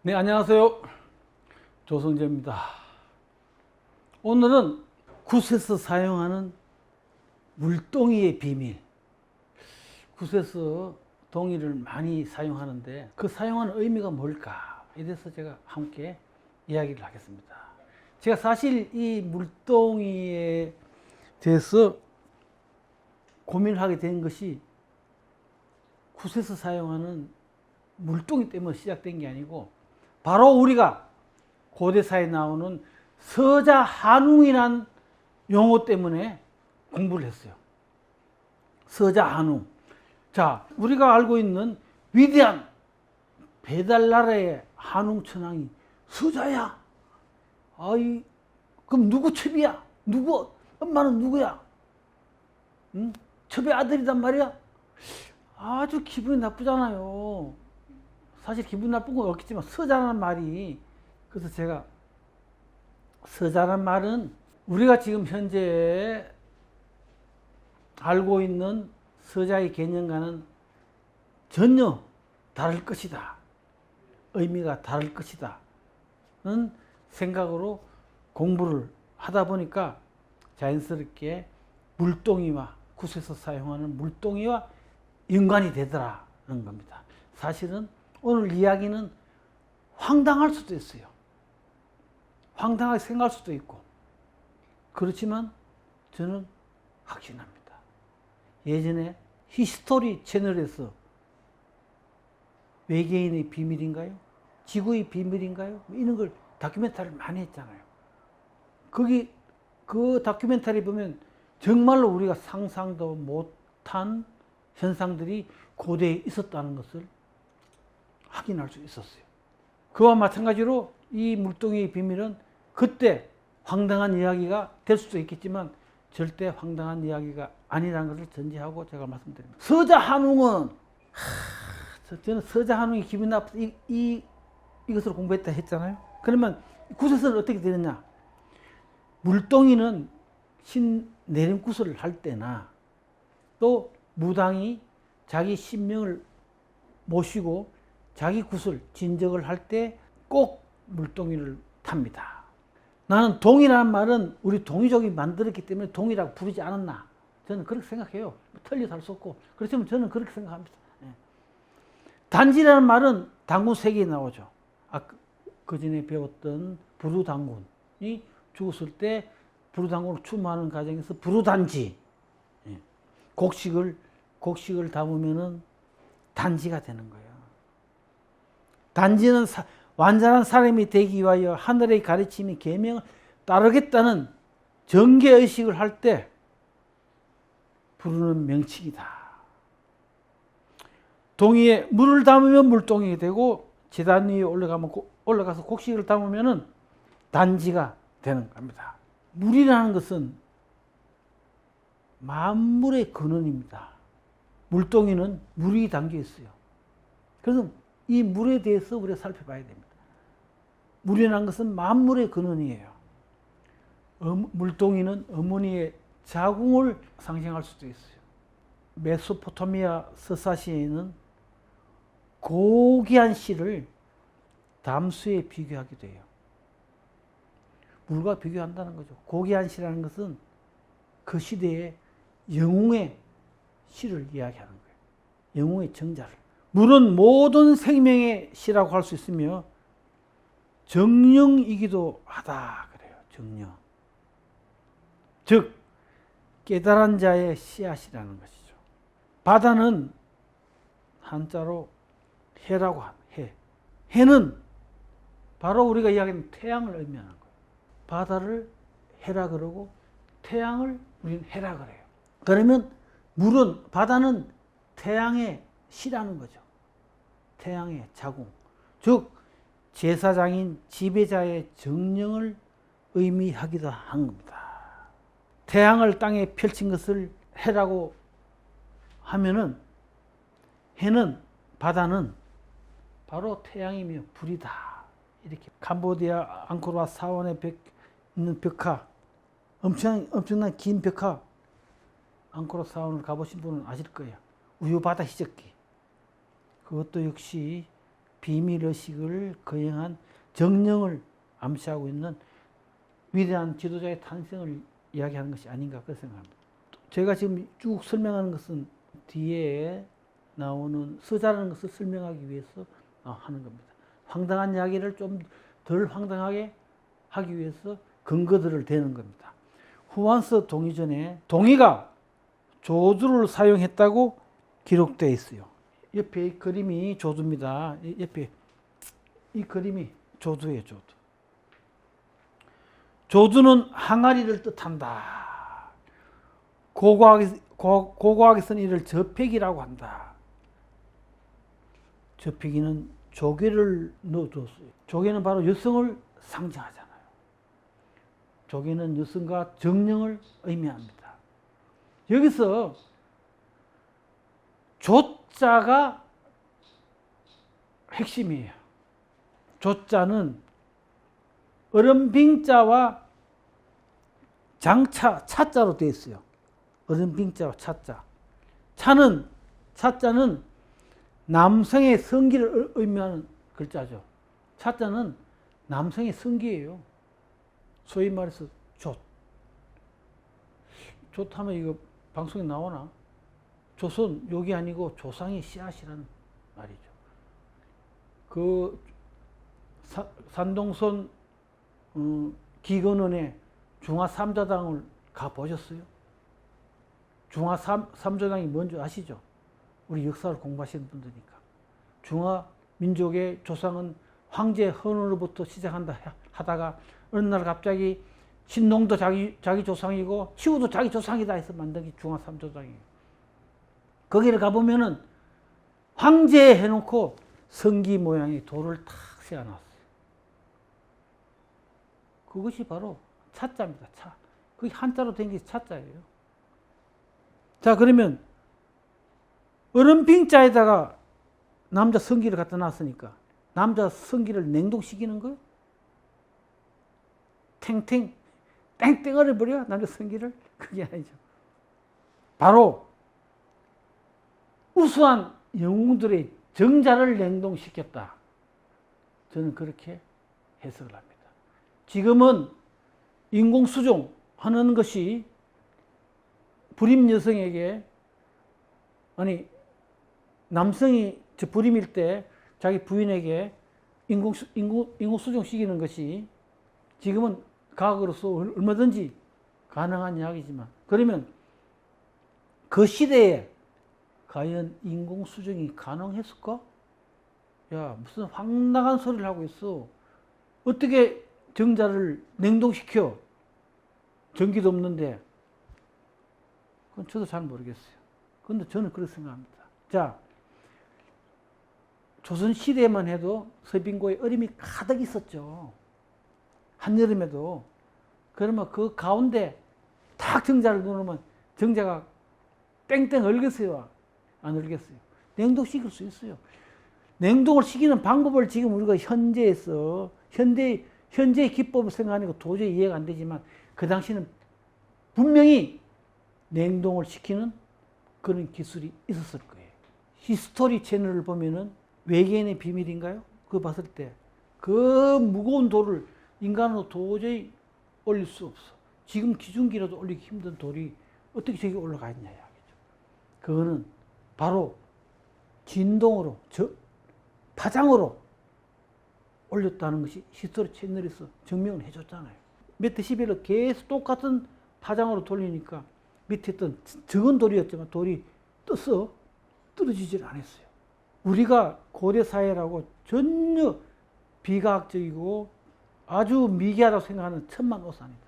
네, 안녕하세요. 조성재입니다. 오늘은 굿에서 사용하는 물동이의 비밀. 굿에서 동이를 많이 사용하는데 그 사용하는 의미가 뭘까? 에 대해서 제가 함께 이야기를 하겠습니다. 제가 사실 이 물동이에 대해서 고민을 하게 된 것이 굿에서 사용하는 물동이 때문에 시작된 게 아니고 바로 우리가 고대사에 나오는 서자한웅이란 용어 때문에 공부를 했어요. 서자한웅. 자, 우리가 알고 있는 위대한 배달나라의 한웅천왕이 서자야. 아이, 그럼 누구 첩이야? 누구? 엄마는 누구야? 응? 첩의 아들이단 말이야? 아주 기분이 나쁘잖아요. 사실 기분 나쁜 건 없겠지만 서자라는 말이, 그래서 제가 서자라는 말은 우리가 지금 현재 알고 있는 서자의 개념과는 전혀 다를 것이다. 의미가 다를 것이다. 는 생각으로 공부를 하다 보니까 자연스럽게 물동이와 굿에서 사용하는 물동이와 연관이 되더라는 겁니다. 사실은 오늘 이야기는 황당할 수도 있어요. 황당하게 생각할 수도 있고. 그렇지만 저는 확신합니다. 예전에 히스토리 채널에서 외계인의 비밀인가요? 지구의 비밀인가요? 이런 걸 다큐멘터리를 많이 했잖아요. 거기 그 다큐멘터리 보면 정말로 우리가 상상도 못한 현상들이 고대에 있었다는 것을 확인할 수 있었어요. 그와 마찬가지로 이 물동이의 비밀은 그때 황당한 이야기가 될 수도 있겠지만 절대 황당한 이야기가 아니라는 것을 전제하고 제가 말씀드립니다. 서자한웅은 저는 서자한웅이 기분 나쁘다 이것을 공부했다 했잖아요. 그러면 굿에서는 어떻게 되느냐? 물동이는 신내림굿을 할 때나 또 무당이 자기 신명을 모시고 자기 굿을 진적을 할 때 꼭 물동이를 탑니다. 나는 동이라는 말은 우리 동이족이 만들었기 때문에 동이라고 부르지 않았나? 저는 그렇게 생각해요. 틀려서 할 수 없고. 그렇지만 저는 그렇게 생각합니다. 단지라는 말은 단군 세계에 나오죠. 그 전에 배웠던 부루단군이 죽었을 때 부루단군을 추모하는 과정에서 부루단지, 곡식을 담으면은 단지가 되는 거예요. 단지는 완전한 사람이 되기 위하여 하늘의 가르침이 계명을 따르겠다는 정계의식을 할 때 부르는 명칭이다. 동이에 물을 담으면 물동이 되고 제단 위에 올라가서 곡식을 담으면 단지가 되는 겁니다. 물이라는 것은 만물의 근원입니다. 물동이는 물이 담겨 있어요. 그래서 이 물에 대해서 우리가 살펴봐야 됩니다. 물이라는 것은 만물의 근원이에요. 물동이는 어머니의 자궁을 상징할 수도 있어요. 메소포타미아 서사시에는 고귀한 씨를 담수에 비교하기도 해요. 물과 비교한다는 거죠. 고귀한 씨라는 것은 그 시대의 영웅의 씨를 이야기하는 거예요. 영웅의 정자를. 물은 모든 생명의 씨라고 할 수 있으며 정령이기도 하다 그래요. 정령. 즉 깨달은 자의 씨앗이라는 것이죠. 바다는 한자로 해라고 합니다. 해. 해는 바로 우리가 이야기하는 태양을 의미하는 거예요. 바다를 해라 그러고 태양을 우리는 해라 그래요. 그러면 바다는 태양의 씨라는 거죠. 태양의 자궁. 즉 제사장인 지배자의 정령을 의미하기도 한 겁니다. 태양을 땅에 펼친 것을 해라고 하면은 바다는 바로 태양이며 불이다. 이렇게 캄보디아 앙코르와 사원에 있는 벽화, 엄청난 긴 벽화, 앙코르 사원을 가보신 분은 아실 거예요. 우유바다 희적기. 그것도 역시 비밀의식을 거행한 정령을 암시하고 있는 위대한 지도자의 탄생을 이야기하는 것이 아닌가 그렇게 생각합니다. 제가 지금 쭉 설명하는 것은 뒤에 나오는 서자라는 것을 설명하기 위해서 하는 겁니다. 황당한 이야기를 좀 덜 황당하게 하기 위해서 근거들을 대는 겁니다. 후한서 동의전에 동의가 조두를 사용했다고 기록되어 있어요. 옆에 이 그림이 조두입니다. 옆에 이 그림이 조두예요. 조두. 조두는 항아리를 뜻한다. 고고학에서는 이를 저패기라고 한다. 저패기는 조개를 넣어뒀어요. 조개는 바로 여성을 상징하잖아요. 조개는 여성과 정령을 의미합니다. 여기서 조자가 핵심이에요. 조자는 얼음빙자와 장차, 차자로 되어 있어요. 얼음빙자와 차자. 차자는 남성의 성기를 의미하는 글자죠. 차자는 남성의 성기예요. 소위 말해서 조. 좋다면 이거 방송에 나오나? 조선 욕이 아니고 조상의 씨앗이라는 말이죠. 그 산동선 기근원의 중화삼자당을 가보셨어요? 중화삼자당이 뭔지 아시죠? 우리 역사를 공부하시는 분들이니까. 중화민족의 조상은 황제 헌으로부터 시작한다 하다가 어느 날 갑자기 신농도 자기 조상이고 시우도 자기 조상이다 해서 만든 게 중화삼조당이에요. 거기를 가보면은 황제 해놓고 성기 모양의 돌을 탁 세워놨어요. 그것이 바로 차자입니다. 차. 그게 한자로 된 게 차자예요. 자, 그러면 얼음빙자에다가 남자 성기를 갖다 놨으니까 남자 성기를 냉동시키는 거예요? 땡땡 얼어버려? 남자 성기를? 그게 아니죠. 바로 우수한 영웅들의 정자를 냉동시켰다. 저는 그렇게 해석을 합니다. 지금은 인공수종 하는 것이 불임 여성에게, 아니 남성이 불임일 때 자기 부인에게 인공수종 시키는 것이 지금은 과학으로서 얼마든지 가능한 이야기지만, 그러면 그 시대에 과연 인공수정이 가능했을까? 야, 무슨 황당한 소리를 하고 있어. 어떻게 정자를 냉동시켜? 전기도 없는데. 그건 저도 잘 모르겠어요. 그런데 저는 그렇게 생각합니다. 자, 조선시대에만 해도 서빙고에 얼음이 가득 있었죠. 한여름에도. 그러면 그 가운데 탁 정자를 넣으면 정자가 땡땡 얼겠어요? 안 얼겠어요? 냉동시킬 수 있어요. 냉동을 시키는 방법을 지금 우리가 현재의 기법을 생각하니까 도저히 이해가 안 되지만, 그 당시는 분명히 냉동을 시키는 그런 기술이 있었을 거예요. 히스토리 채널을 보면은 외계인의 비밀인가요? 그거 봤을 때 그 무거운 돌을 인간으로 도저히 올릴 수 없어. 지금 기중기라도 올리기 힘든 돌이 어떻게 저기 올라가 있냐 이야기죠. 그거는 바로 진동으로, 파장으로 올렸다는 것이 히스토리 채널에서 증명을 해줬잖아요. 몇 데시벨을 계속 똑같은 파장으로 돌리니까 밑에 있던 적은 돌이었지만 돌이 떠서 떨어지질 않았어요. 우리가 고대 사회라고 전혀 비과학적이고 아주 미개하다고 생각하는 천만오산이다.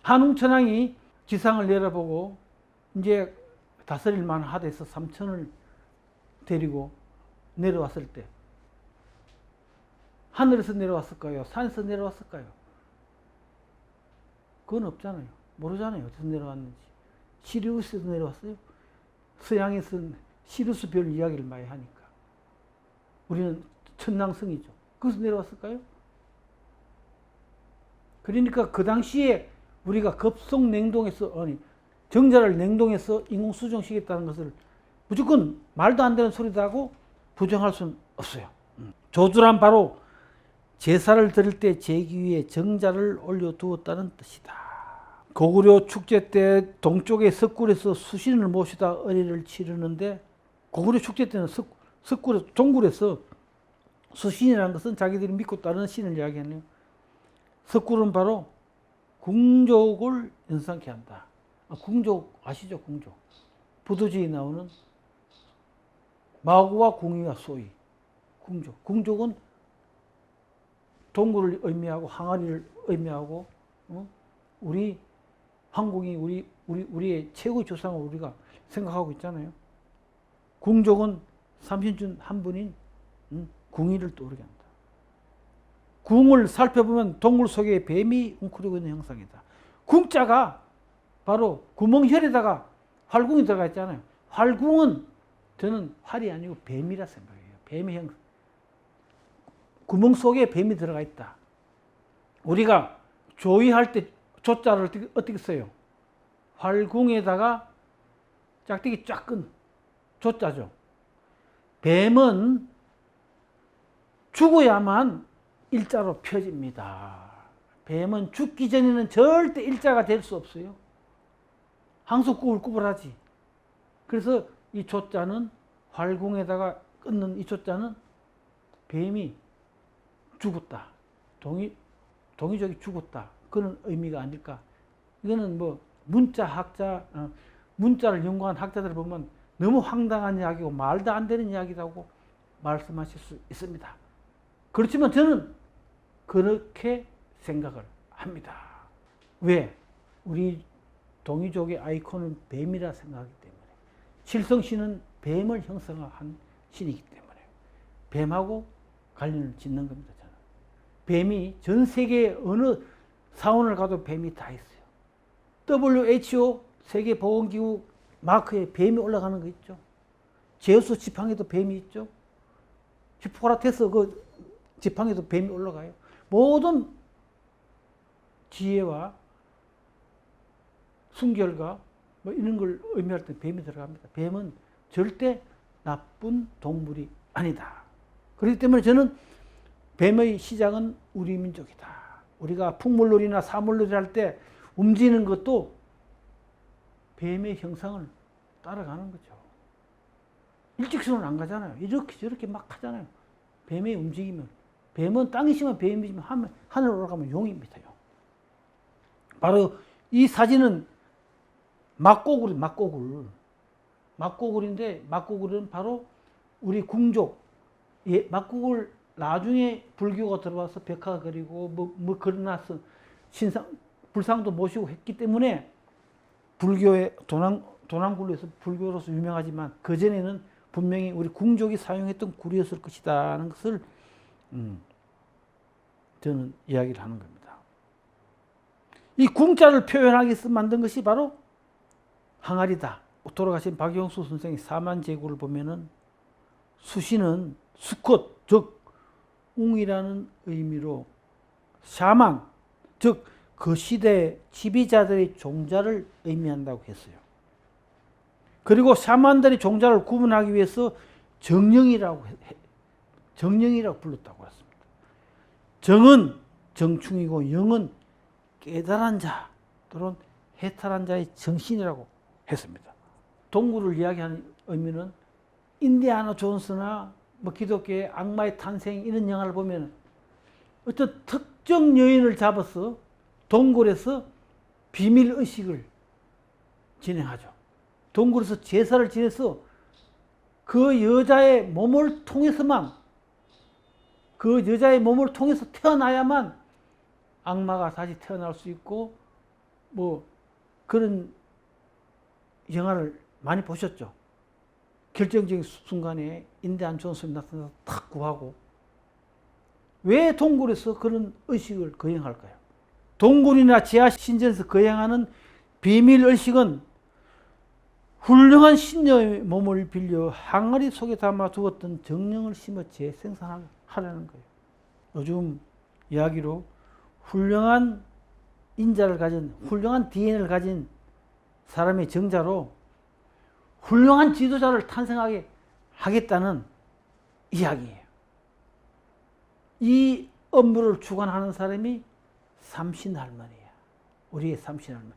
한웅천왕이 지상을 내려보고 이제 다스릴 만하대서 삼천을 데리고 내려왔을 때 하늘에서 내려왔을까요? 산에서 내려왔을까요? 그건 없잖아요. 모르잖아요. 어디서 내려왔는지. 시리우스에서 내려왔어요? 서양에서는 시리우스 별 이야기를 많이 하니까. 우리는 천왕성이죠. 거기서 내려왔을까요? 그러니까 그 당시에 우리가 급속 냉동해서, 정자를 냉동해서 인공수정시켰다는 것을 무조건 말도 안 되는 소리다 하고 부정할 수는 없어요. 조주란 바로 제사를 드릴 때 제기 위에 정자를 올려두었다는 뜻이다. 고구려 축제 때 동쪽의 석굴에서 수신을 모시다 의례를 치르는데, 고구려 축제 때는 석굴에서, 동굴에서 수신이라는 것은 자기들이 믿고 따르는 신을 이야기하네요. 석굴은 바로 궁족을 연상케 한다. 궁족 아시죠? 궁족. 부도지에 나오는 마구와 궁이와 소위 궁족. 궁족은 동굴을 의미하고 항아리를 의미하고, 우리 한국이 우리의 최고의 조상을 우리가 생각하고 있잖아요. 궁족은 삼신중 한 분인 궁이를 떠오르게 한다. 궁을 살펴보면 동굴 속에 뱀이 웅크리고 있는 형상이다. 궁자가 바로 구멍혈에다가 활궁이 들어가 있잖아요. 활궁은 저는 활이 아니고 뱀이라 생각해요. 뱀의 형상. 구멍 속에 뱀이 들어가 있다. 우리가 조의할 때 조자를 어떻게 써요? 활궁에다가 짝대기 쫙 끈 조자죠. 뱀은 죽어야만 일자로 펴집니다. 뱀은 죽기 전에는 절대 일자가 될 수 없어요. 항상 꾸불꾸불하지. 그래서 이 조자는, 활궁에다가 끊는 이 조자는 뱀이 죽었다. 동이족이 죽었다. 그런 의미가 아닐까. 이거는 뭐 문자를 연구한 학자들 보면 너무 황당한 이야기고 말도 안 되는 이야기라고 말씀하실 수 있습니다. 그렇지만 저는 그렇게 생각을 합니다. 왜? 우리 동이족의 아이콘은 뱀이라 생각하기 때문에. 칠성신은 뱀을 형성한 신이기 때문에 뱀하고 관련을 짓는 겁니다. 저는. 뱀이 전 세계 어느 사원을 가도 뱀이 다 있어요. WHO 세계보건기구 마크에 뱀이 올라가는 거 있죠. 제우스 지팡이도 뱀이 있죠. 히포크라테스 그 지팡이도 뱀이 올라가요. 모든 지혜와 순결과 뭐 이런 걸 의미할 때 뱀이 들어갑니다. 뱀은 절대 나쁜 동물이 아니다. 그렇기 때문에 저는 뱀의 시작은 우리 민족이다. 우리가 풍물놀이나 사물놀이 할 때 움직이는 것도 뱀의 형상을 따라가는 거죠. 일직선으로 안 가잖아요. 이렇게 저렇게 막 하잖아요. 뱀의 움직이면. 뱀은 땅에 있으면 뱀이지만 하늘 올라가면 용입니다. 용. 바로 이 사진은 막고굴인데, 막고굴은 바로 우리 궁족, 막고굴 나중에 불교가 들어와서 벽화가 그리고 뭐 그려놨어. 불상도 모시고 했기 때문에 불교의 도난굴에서 불교로서 유명하지만 그전에는 분명히 우리 궁족이 사용했던 굴이었을 것이다 하는 것을 저는 이야기를 하는 겁니다. 이 궁자를 표현하기 위해서 만든 것이 바로 항아리다. 돌아가신 박영수 선생의 사만제구를 보면은 수시는 수컷, 즉 웅이라는 의미로 샤만, 즉 그 시대 지비자들의 종자를 의미한다고 했어요. 그리고 샤만들의 종자를 구분하기 위해서 정령이라고 불렀다고 했습니다. 정은 정충이고 영은 깨달은 자 또는 해탈한 자의 정신이라고 했습니다. 동굴을 이야기하는 의미는 인디아나 존스나 뭐 기독교의 악마의 탄생 이런 영화를 보면 어떤 특정 여인을 잡아서 동굴에서 비밀 의식을 진행하죠. 동굴에서 제사를 지내서 그 여자의 몸을 통해서 태어나야만 악마가 다시 태어날 수 있고 뭐 그런 영화를 많이 보셨죠. 결정적인 순간에 인디안 존슨이 나타나서 탁 구하고. 왜 동굴에서 그런 의식을 거행할까요? 동굴이나 지하 신전에서 거행하는 비밀 의식은 훌륭한 신녀의 몸을 빌려 항아리 속에 담아 두었던 정령을 심어 재생산하려는 거예요. 요즘 이야기로 훌륭한 인자를 가진, 훌륭한 DNA를 가진 사람의 정자로 훌륭한 지도자를 탄생하게 하겠다는 이야기예요. 이 업무를 주관하는 사람이 삼신할머니야. 우리의 삼신할머니.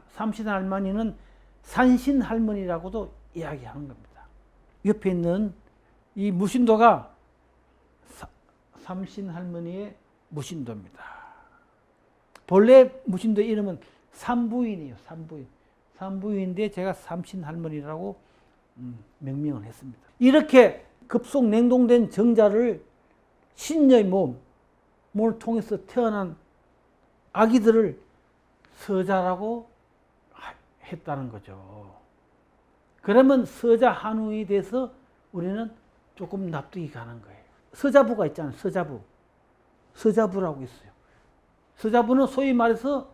삼신할머니는 산신할머니라고도 이야기하는 겁니다. 옆에 있는 이 무신도가 삼신할머니의 무신도입니다. 본래 무신도 이름은 삼부인이에요. 삼부인인데 제가 삼신할머니라고 명명을 했습니다. 이렇게 급속 냉동된 정자를 신녀의 몸을 통해서 태어난 아기들을 서자라고 했다는 거죠. 그러면 서자 한웅이 돼서 우리는 조금 납득이 가는 거예요. 서자부가 있잖아요. 서자부라고 있어요. 서자부는 소위 말해서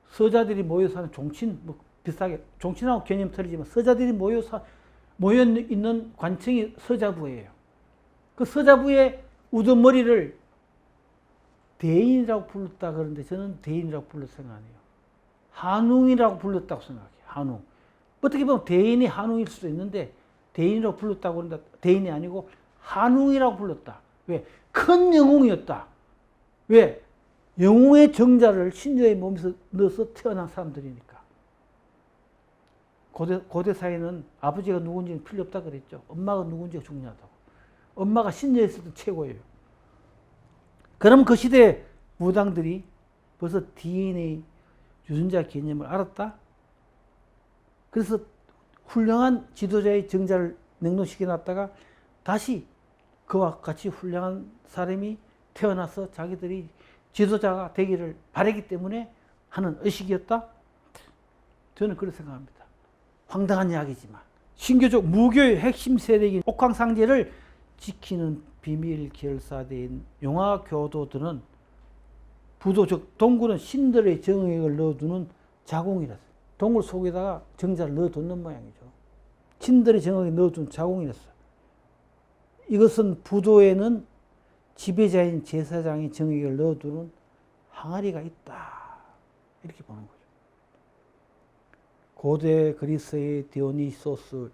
서자들이 모여서 하는 종친, 뭐 비슷하게 종친하고 개념 틀리지만 서자들이 모여 있는 관청이 서자부예요. 그 서자부의 우두머리를 대인이라고 불렀다 그러는데 저는 대인이라고 불렀 생각 안 해요. 한웅이라고 불렀다고 생각해요. 한웅. 어떻게 보면 대인이 한웅일 수도 있는데 대인이라고 불렀다고 그런다. 대인이 아니고 한웅이라고 불렀다. 왜? 큰 영웅이었다. 왜? 영웅의 정자를 신녀의 몸에서 넣어서 태어난 사람들이니까. 고대 사회는 아버지가 누군지는 필요 없다 그랬죠. 엄마가 누군지가 중요하다고. 엄마가 신녀에서도 최고예요. 그럼 그 시대에 무당들이 벌써 DNA 유전자 개념을 알았다. 그래서 훌륭한 지도자의 정자를 냉동시켜 놨다가 다시 그와 같이 훌륭한 사람이 태어나서 자기들이 지도자가 되기를 바라기 때문에 하는 의식이었다? 저는 그렇게 생각합니다. 황당한 이야기지만 신교적 무교의 핵심 세력인 옥황상제를 지키는 비밀 결사대인 용화교도들은 부도 즉 동굴은 신들의 정액을 넣어두는 자궁이랬어요. 동굴 속에다가 정자를 넣어두는 모양이죠. 신들의 정액을 넣어두는 자궁이랬어요. 이것은 부도에는 지배자인 제사장이 정액을 넣어두는 항아리가 있다. 이렇게 보는 거죠. 고대 그리스의 디오니소스,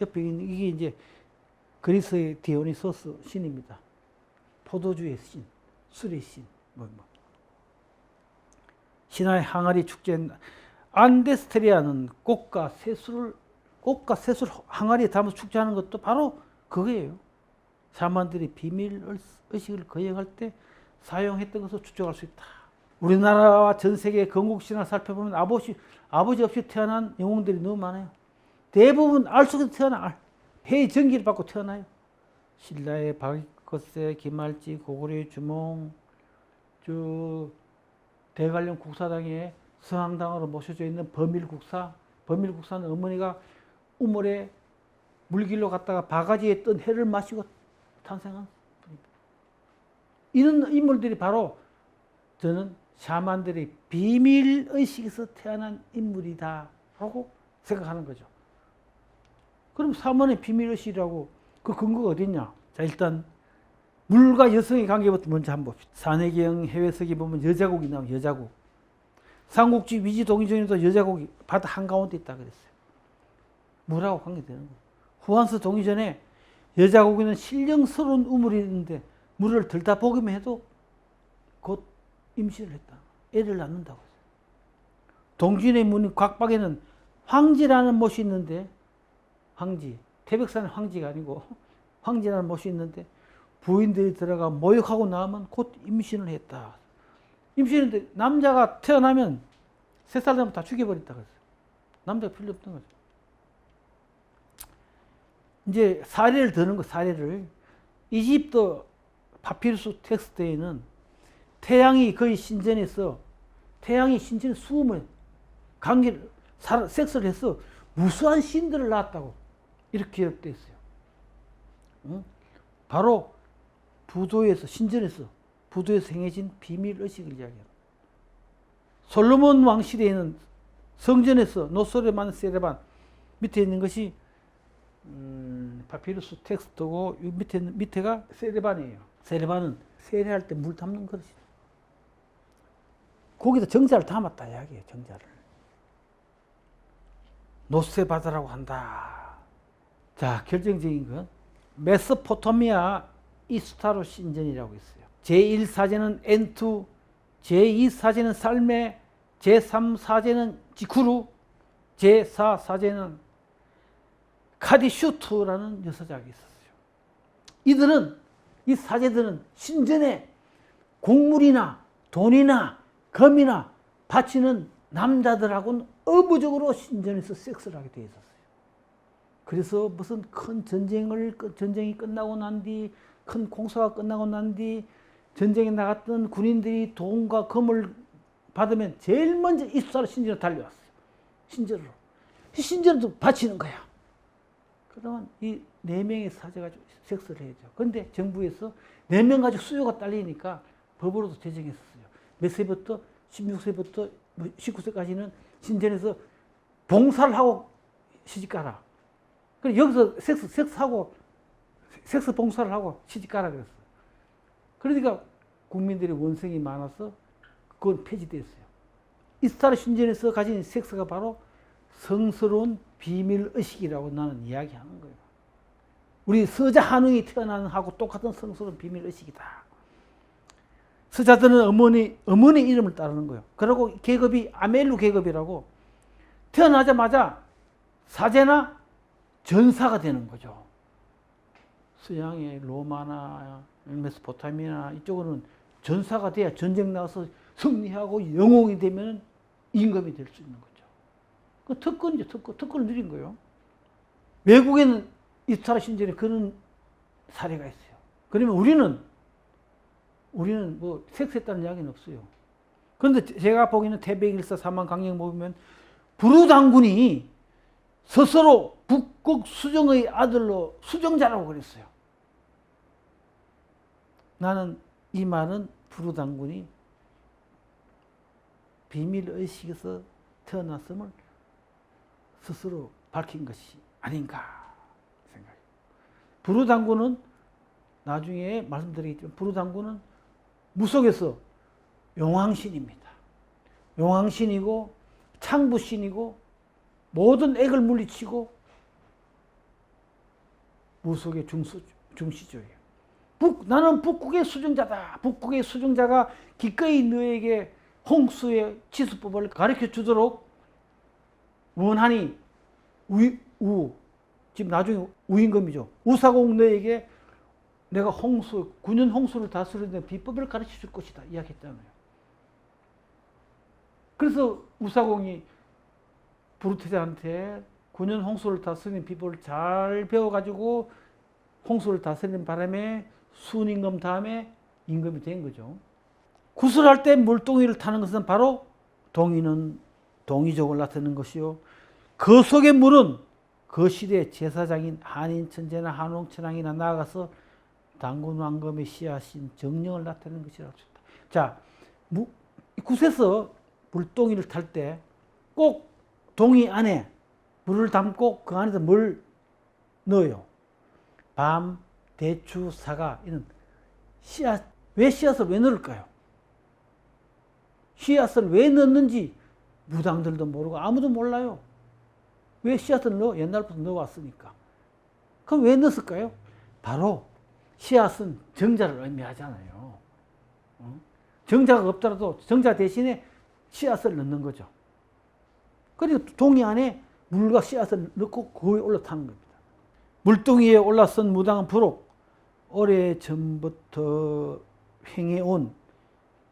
옆에 이게 이제 그리스의 디오니소스 신입니다. 포도주의 신, 술의 신, 신화의 항아리 축제인 안데스테리아는 꽃과 새술 항아리에 담아서 축제하는 것도 바로 그거예요. 샤만들이 비밀 의식을 거행할 때 사용했던 것을 추적할 수 있다. 우리나라와 전 세계의 건국신화를 살펴보면 아버지 없이 태어난 영웅들이 너무 많아요. 대부분 알 속에서 태어나 해의 전기를 받고 태어나요. 신라의 박익거세, 김말지, 고구려의 주몽, 대관령 국사당에 성황당으로 모셔져 있는 범일국사는 어머니가 우물에 물길로 갔다가 바가지에 뜬 해를 마시고 탄생한 분입니다. 이런 인물들이 바로 저는 샤만들의 비밀의식에서 태어난 인물이다라고 생각하는 거죠. 그럼 샤만의 비밀의식이라고 그 근거가 어디 있냐? 자, 일단 물과 여성의 관계부터 먼저 한번 봅시다. 산해경 해외석에 보면 여자국이 나와요. 여자국. 삼국지 위지 동의전에도 여자국이 바다 한가운데 있다 그랬어요. 물하고 관계되는 거예요. 후한서 동의전에 여자국에는 신령스러운 우물이 있는데 물을 들다 보기만 해도 곧 임신을 했다. 애를 낳는다고 했어요. 동진의 문인 곽박에는 황지라는 못이 있는데 황지, 태백산의 황지가 아니고 황지라는 못이 있는데 부인들이 들어가 모욕하고 나오면 곧 임신을 했다. 임신했는데 남자가 태어나면 3살 되면 다 죽여버렸다 그랬어요. 남자가 필요 없던 거죠. 이제 사례를 드는 거, 사례를. 이집트 파피루스 텍스트에는 태양이 신전에서 수음을, 관계를, 섹스를 해서 무수한 신들을 낳았다고 이렇게 기록되어 있어요. 응? 바로 신전에서 행해진 비밀의식을 이야기합니다. 솔로몬 왕 시대에는 성전에서 노소를 만든 세레반, 밑에 있는 것이 파피루스 텍스트고 밑에가 세레반이에요. 세레반은 세례할 때 물 담는 그릇이에요. 거기다 정자를 담았다 이야기예요. 정자를. 노세바다라고 한다. 자, 결정적인 건 메소포타미아 이스타로 신전이라고 있어요. 제1사제는 엔투, 제2사제는 살메, 제3사제는 지쿠루, 제4사제는 카디슈트라는 여서작이 있었어요. 이 사제들은 신전에 곡물이나 돈이나 금이나 바치는 남자들하고는 의무적으로 신전에서 섹스를 하게 되어 있었어요. 그래서 무슨 큰 전쟁이 끝나고 난 뒤, 큰 공사가 끝나고 난 뒤, 전쟁에 나갔던 군인들이 돈과 금을 받으면 제일 먼저 이스타로 신전으로 달려왔어요. 신전으로 바치는 거야. 그러면 이 4명의 사제가 섹스를 해야죠. 그런데 정부에서 4명 가지고 수요가 딸리니까 법으로도 제정했었어요. 몇 세부터 16세부터 19세까지는 신전에서 봉사를 하고 시집가라. 그래 여기서 섹스 봉사를 하고 시집가라 그랬어요. 그러니까 국민들의 원성이 많아서 그건 폐지됐어요. 이스타르 신전에서 가진 섹스가 바로 성스러운 비밀 의식이라고 나는 이야기하는 거예요. 우리 서자 한웅이 태어나는 하고 똑같은 성스러운 비밀 의식이다. 서자들은 어머니 이름을 따르는 거예요. 그리고 계급이 아멜루 계급이라고 태어나자마자 사제나 전사가 되는 거죠. 서양의 로마나 메소포타미아 이쪽으로는 전사가 돼야 전쟁 나가서 승리하고 영웅이 되면 임금이 될 수 있는 거죠. 그 특권이죠, 특권을 누린 거예요. 외국에는 이스타르 신전에 그런 사례가 있어요. 그러면 우리는 뭐 섹스했다는 이야기는 없어요. 그런데 제가 보기에는 태백일사 사만강령 보면 부르당군이 스스로 북극 수정의 아들로 수정자라고 그랬어요. 나는 이 말은 부르당군이 비밀의식에서 태어났음을 스스로 밝힌 것이 아닌가 생각해요. 부르당군은 나중에 말씀드리겠지만 부르당군은 무속에서 용왕신입니다. 용왕신이고 창부신이고 모든 액을 물리치고 무속의 중시조예요. 나는 북극의 수정자다. 북극의 수정자가 기꺼이 너에게 홍수의 치수법을 가르쳐 주도록 원하니 지금 나중에 우임금이죠. 우사공 너에게 내가 9년 홍수를 다스리는 비법을 가르쳐 줄 것이다. 이야기했잖아요. 그래서 우사공이 부르테자한테 9년 홍수를 다스리는 비법을 잘 배워가지고 홍수를 다스리는 바람에 순임금 다음에 임금이 된 거죠. 구슬할 때 물동이를 타는 것은 바로 동이는 동이족을 나타내는 것이요. 그 속의 물은 그 시대의 제사장인 한인 천재나 한홍 천왕이나 나아가서 당군 왕검의 씨앗인 정령을 나타내는 것이라고 했다. 자, 굿에서 물동이를 탈 때 꼭 동이 안에 물을 담고 그 안에서 뭘 넣어요. 밤, 대추, 사과 이런 씨앗. 왜 씨앗을 왜 넣을까요? 씨앗을 왜 넣는지 무당들도 모르고 아무도 몰라요. 왜 씨앗을 넣어? 옛날부터 넣어왔으니까. 그럼 왜 넣었을까요? 바로 씨앗은 정자를 의미하잖아요. 정자가 없더라도 정자 대신에 씨앗을 넣는 거죠. 그리고 동이 안에 물과 씨앗을 넣고 거기에 올라타는 겁니다. 물동이에 올라선 무당은 부록 오래전부터 행해온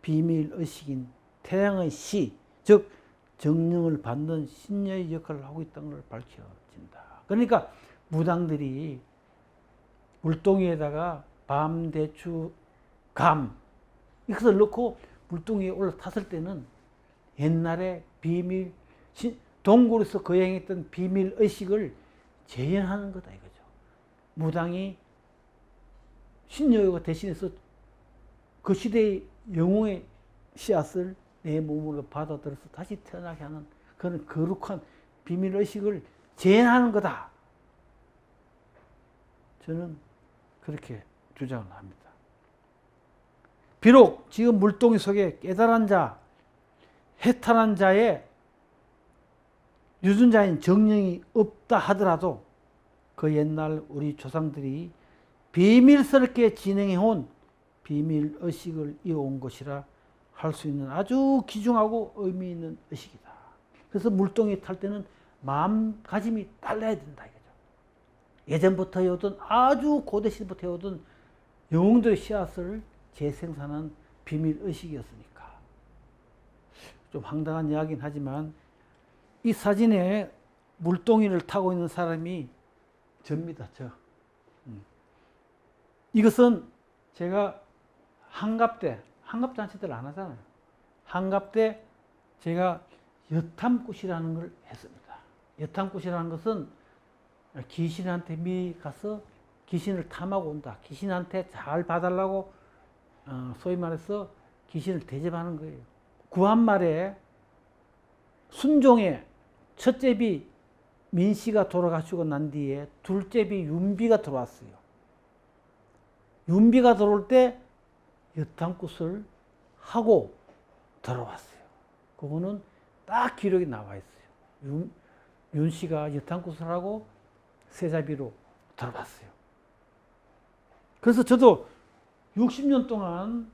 비밀의식인 태양의 시, 즉 정령을 받는 신녀의 역할을 하고 있다는 걸 밝혀진다. 그러니까 무당들이 물동이에다가 밤, 대추, 감 이것을 넣고 물동이에 올라탔을 때는 옛날에 비밀 동굴에서 거행했던 비밀의식을 재현하는 거다 이거죠. 무당이 신여가 대신해서 그 시대의 영웅의 씨앗을 내 몸으로 받아들여서 다시 태어나게 하는 그런 거룩한 비밀의식을 재현하는 거다. 저는 그렇게 주장을 합니다. 비록 지금 물동이 속에 깨달은 자, 해탈한 자의 유전자인 정령이 없다 하더라도 그 옛날 우리 조상들이 비밀스럽게 진행해온 비밀 의식을 이어온 것이라 할 수 있는 아주 귀중하고 의미 있는 의식이다. 그래서 물동이 탈 때는 마음가짐이 달라야 된다 이거죠. 예전부터 해오던 아주 고대 시대부터 해오던 영웅들의 씨앗을 재생산한 비밀 의식이었으니까. 좀 황당한 이야기긴 하지만 이 사진에 물동이를 타고 있는 사람이 접니다. 저. 이것은 제가 한갑 때 잔치들 안 하잖아요. 한갑 때 제가 여탐굿이라는 걸 했습니다. 여탐굿이라는 것은 귀신한테 미리 가서 귀신을 탐하고 온다. 귀신한테 잘 봐달라고 소위 말해서 귀신을 대접하는 거예요. 구한말에 순종의 첫째비 민씨가 돌아가시고 난 뒤에 둘째비 윤비가 들어왔어요. 윤비가 들어올 때 여탐굿을 하고 들어왔어요. 그거는 딱 기록이 나와 있어요. 윤씨가 여탐굿을 하고 세자비로 들어왔어요. 그래서 저도 60년 동안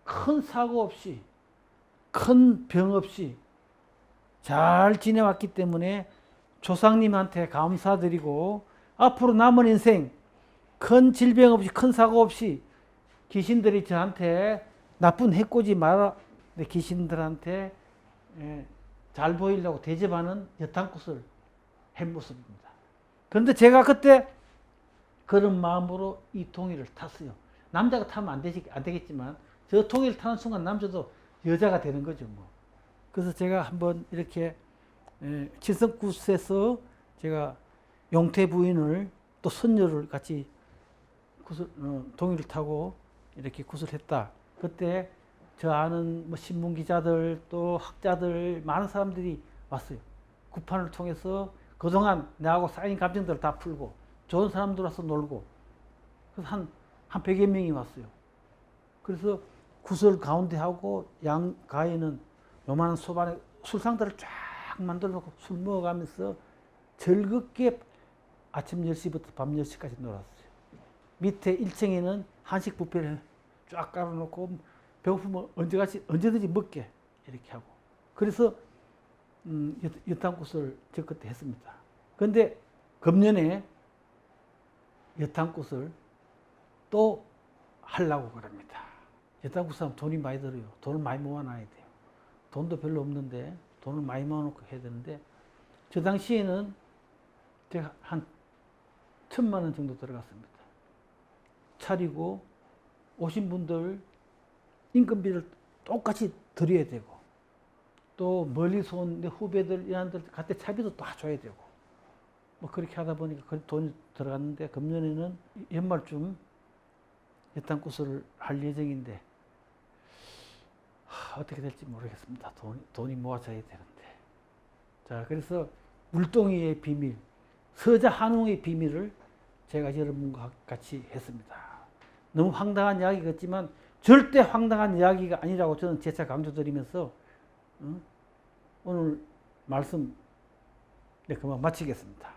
큰 사고 없이 큰 병 없이 잘 지내왔기 때문에 조상님한테 감사드리고 앞으로 남은 인생 큰 질병 없이 큰 사고 없이 귀신들이 저한테 나쁜 해코지 마라 귀신들한테 잘 보이려고 대접하는 여탐굿을 한 모습입니다. 그런데 제가 그때 그런 마음으로 이 동이를 탔어요. 남자가 타면 안 되겠지만 저 동이를 타는 순간 남자도 여자가 되는 거죠. 뭐. 그래서 제가 한번 이렇게 칠성굿에서 제가 용태 부인을 또 선녀를 같이 동이를 타고 이렇게 굿을 했다. 그때 저 아는 뭐 신문 기자들 또 학자들 많은 사람들이 왔어요. 굿판을 통해서 그동안 내하고 쌓인 감정들을 다 풀고 좋은 사람들 와서 놀고 그래서 한 100여 명이 왔어요. 그래서 굿을 가운데 하고 양가에는 요만한 소반에 술상들을 쫙 만들어 놓고 술 먹어가면서 즐겁게 아침 10시부터 밤 10시까지 놀았어요. 밑에 1층에는 한식 뷔페를 쫙 깔아놓고 배고프면 언제든지 먹게 이렇게 하고 그래서 여탐굿을 저 그때 했습니다. 그런데 금년에 여탐굿을 또 하려고 그럽니다. 여탐굿 하면 돈이 많이 들어요. 돈을 많이 모아놔야 돼요. 돈도 별로 없는데 돈을 많이 모아놓고 해야 되는데 저 당시에는 제가 한 1,000만 원 정도 들어갔습니다. 차리고 오신 분들 인건비를 똑같이 드려야 되고 또 멀리서 온 내 후배들 이란들 그때 차비도 다 줘야 되고 뭐 그렇게 하다 보니까 돈이 들어갔는데 금년에는 연말쯤 여탐굿을 할 예정인데 어떻게 될지 모르겠습니다. 돈이 모아져야 되는데. 자, 그래서 물동이의 비밀, 서자 한웅의 비밀을 제가 여러분과 같이 했습니다. 너무 황당한 이야기 같지만 절대 황당한 이야기가 아니라고 저는 재차 강조드리면서 오늘 말씀 그만 마치겠습니다.